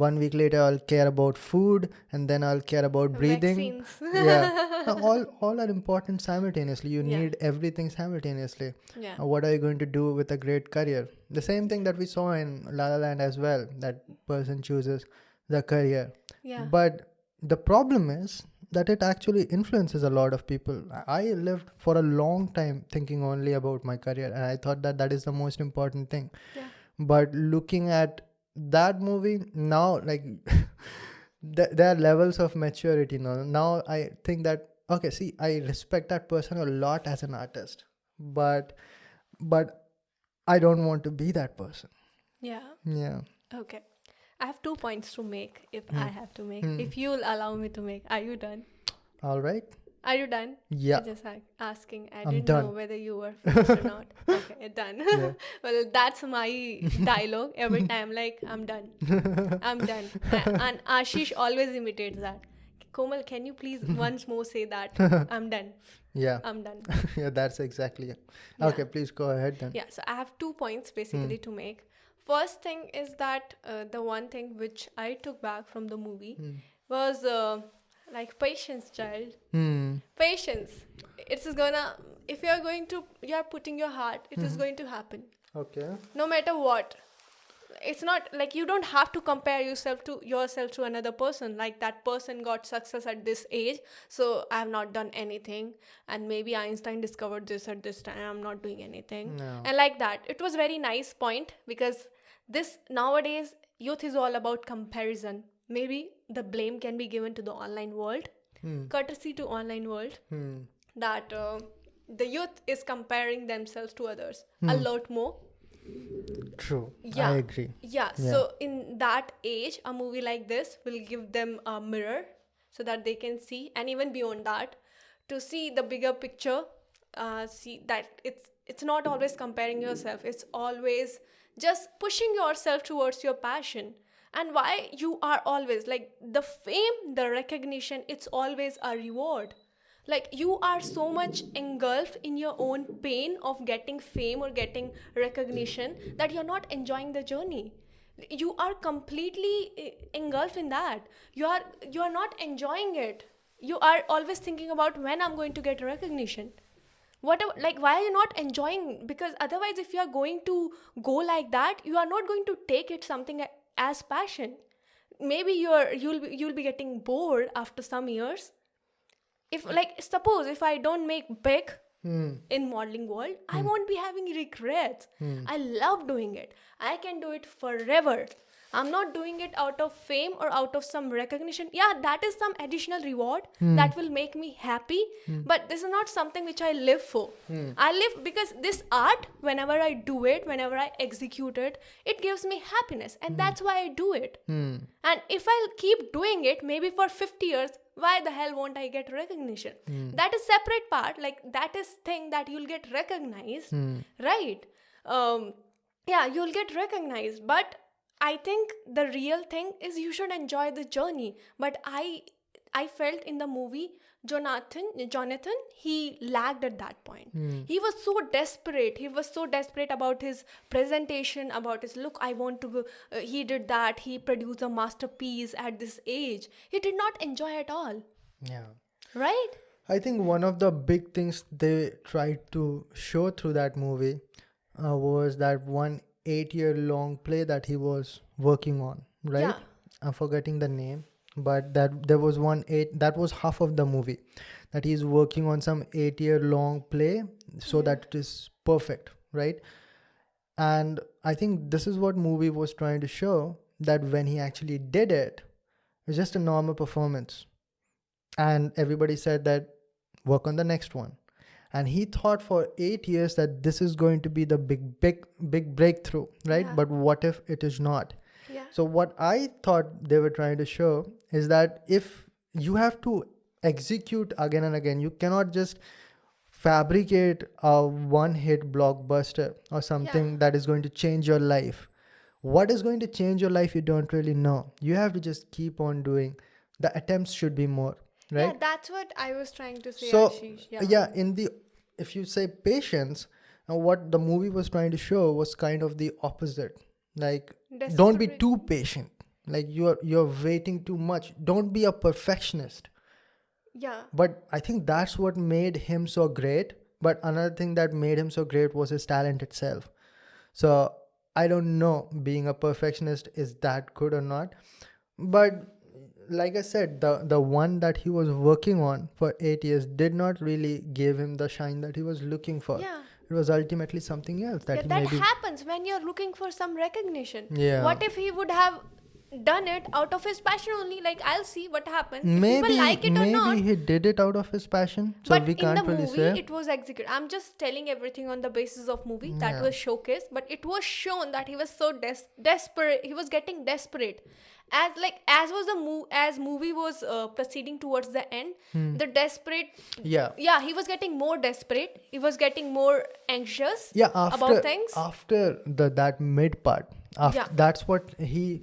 1 week later, I'll care about food, and then I'll care about breathing. Vaccines. Yeah, no, all are important simultaneously. You Yeah. need everything simultaneously. Yeah. What are you going to do with a great career? The same thing that we saw in La La Land as well. That person chooses the career, Yeah. but the problem is that it actually influences a lot of people. I lived for a long time thinking only about my career, and I thought that that is the most important thing. Yeah. But looking at that movie now, like there are levels of maturity now. Now I think that okay, see, I respect that person a lot as an artist, but I don't want to be that person. Yeah. Yeah. Okay. I have 2 points to make if I have to make. If you'll allow me to make. Are you done? All right. Are you done? Yeah. I'm just asking. I I'm didn't done. know whether you were finished or not. Okay, done. Well, that's my dialogue every time. Like, I'm done. I'm done. And Ashish always imitates that. Komal, can you please once more say that? I'm done. Yeah. I'm done. Yeah, that's exactly it. Yeah. Okay, please go ahead then. Yeah, so I have 2 points basically to make. First thing is that the one thing which I took back from the movie was like patience, child. Patience. It's just gonna, if you're putting your heart, it is going to happen. Okay. No matter what. It's not like you don't have to compare yourself to another person. Like that person got success at this age, so I have not done anything. And maybe Einstein discovered this at this time. I'm not doing anything. No. And like that, it was very nice point, because this nowadays youth is all about comparison. Maybe the blame can be given to the online world, courtesy to online world, that the youth is comparing themselves to others a lot more. True. Yeah. I agree. Yeah. So in that age, a movie like this will give them a mirror so that they can see, and even beyond that, to see the bigger picture. See that it's not always comparing yourself. It's always just pushing yourself towards your passion. And why you are always like the fame, the recognition, it's always a reward. Like you are so much engulfed in your own pain of getting fame or getting recognition that you're not enjoying the journey. You are completely engulfed in that. You are not enjoying it. You are always thinking about when I'm going to get recognition. Whatever, like why are you not enjoying? Because otherwise, if you are going to go like that, you are not going to take it something as passion. Maybe you'll be getting bored after some years. If like suppose if I don't make big in modeling world, I won't be having regrets. I love doing it. I can do it forever. I'm not doing it out of fame or out of some recognition. Yeah, that is some additional reward that will make me happy, but this is not something which I live for. I live because this art, whenever I do it, whenever I execute it, it gives me happiness, and that's why I do it. And if I'll keep doing it, maybe for 50 years, why the hell won't I get recognition? That is separate part. Like, that is thing that you'll get recognized, right? Yeah, you'll get recognized, but I think the real thing is you should enjoy the journey. But I felt in the movie Jonathan, he lagged at that point. He was so desperate. He was so desperate about his presentation, about his look. I want to go. He did that. He produced a masterpiece at this age. He did not enjoy at all. Yeah. Right? I think one of the big things they tried to show through that movie was that one 8-year long play that he was working on, right? Yeah. I'm forgetting the name, but that there was that was half of the movie, that he's working on some 8-year long play so that it is perfect, right? And I think this is what movie was trying to show, that when he actually did it, it's just a normal performance. And everybody said that work on the next one. And he thought for 8 years that this is going to be the big breakthrough, right? Yeah. But what if it is not? Yeah. So what I thought they were trying to show is that if you have to execute again and again, you cannot just fabricate a one-hit blockbuster or something that is going to change your life. What is going to change your life, you don't really know. You have to just keep on doing. The attempts should be more, right? Yeah, that's what I was trying to say, So Ashish. if you say patience, what the movie was trying to show was kind of the opposite. Like, don't be too patient. Like, you're waiting too much. Don't be a perfectionist. Yeah. But I think that's what made him so great. But another thing that made him so great was his talent itself. So I don't know being a perfectionist is that good or not. But like I said, the one that he was working on for 8 years did not really give him the shine that he was looking for. Yeah. It was ultimately something else that he that maybe... happens when you're looking for some recognition. Yeah. What if he would have done it out of his passion only? Like, I'll see what happens. If people like it or not. Maybe he did it out of his passion. So But we can't in the really movie, say. it was executed. I'm just telling everything on the basis of movie that was showcased. But it was shown that he was so desperate. He was getting desperate. As movie was proceeding towards the end, the desperate. Yeah, he was getting more desperate. He was getting more anxious about things. After that mid part, that's what he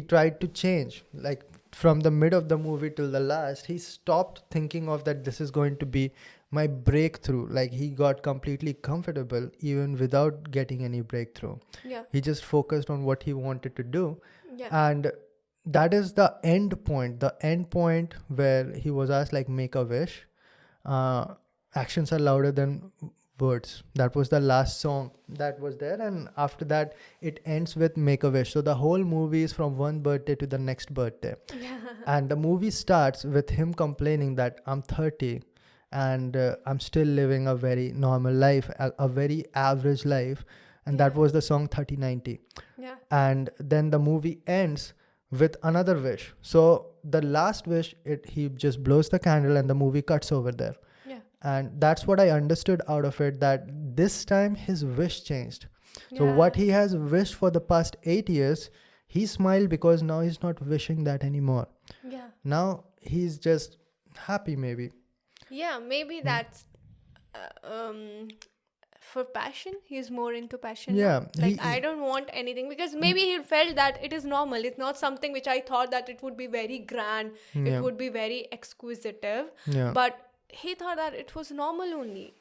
tried to change. Like, from the mid of the movie till the last, he stopped thinking of that this is going to be my breakthrough. Like, he got completely comfortable even without getting any breakthrough. Yeah. He just focused on what he wanted to do. Yeah. And that is the end point where he was asked, like, make a wish. Actions are louder than words. That was the last song that was there, and after that it ends with make a wish. So the whole movie is from one birthday to the next birthday. And the movie starts with him complaining that I'm 30 and I'm still living a very normal life, a very average life, and that was the song 3090. And then the movie ends with another wish. So the last wish, he just blows the candle and the movie cuts over there. And that's what I understood out of it, that this time his wish changed. So what he has wished for the past 8 years, he smiled because now he's not wishing that anymore. Now he's just happy, maybe. Maybe that's for passion. He's more into passion. I don't want anything, because maybe he felt that it is normal. It's not something which I thought that it would be very grand. It would be very exquisitive. But he thought that it was normal only.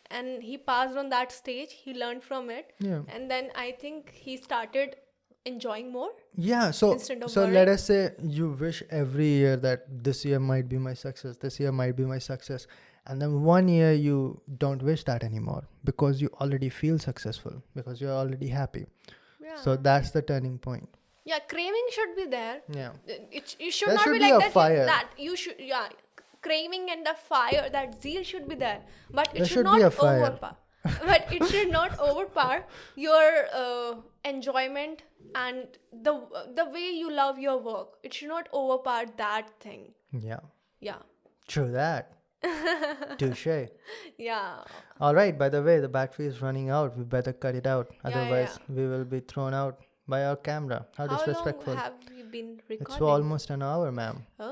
And he passed on that stage. He learned from it. And then I think he started enjoying more. So let us say you wish every year that this year might be my success. This year might be my success. And then one year you don't wish that anymore because you already feel successful, because you're already happy. So that's the turning point. Craving should be there. Yeah. It should there not should be be like a fire. that you should, craving and the fire, that zeal should be there, but it There should should be not a fire. overpower. But it should not overpower your enjoyment and the way you love your work. It should not overpower that thing. Yeah, Yeah. true that. Touche. Yeah. All right, by the way, the battery is running out. We better cut it out. Yeah, Otherwise, we will be thrown out by our camera. How How long disrespectful. have you been recording? It's almost an hour, ma'am. Oh.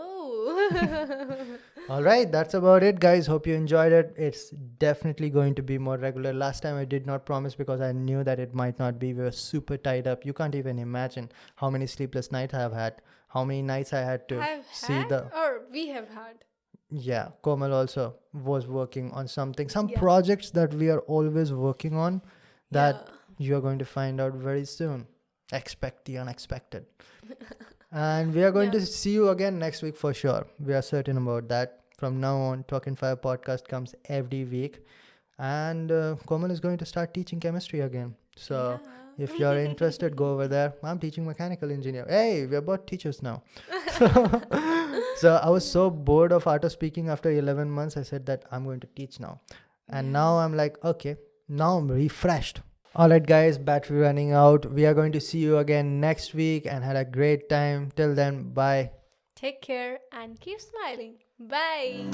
All right, that's about it, guys. Hope you enjoyed it. It's definitely going to be more regular. Last time I did not promise because I knew that it might not be. We were super tied up. You can't even imagine how many sleepless nights I have had. How many nights I had to Have see had the. or we have had. Yeah, Komal also was working on something. Some Yeah. projects that we are always working on that Yeah. you are going to find out very soon. Expect the unexpected. And we are going Yeah. to see you again next week for sure. We are certain about that. From now on, Talk Fire podcast comes every week. And Komal is going to start teaching chemistry again. So if you're interested, go over there. I'm teaching mechanical engineer. Hey, we're both teachers now. So I was so bored of art of speaking after 11 months. I said that I'm going to teach now. And now I'm like, okay, now I'm refreshed. All right, guys, battery running out. We are going to see you again next week and had a great time. Till then, bye. Take care and keep smiling. Bye.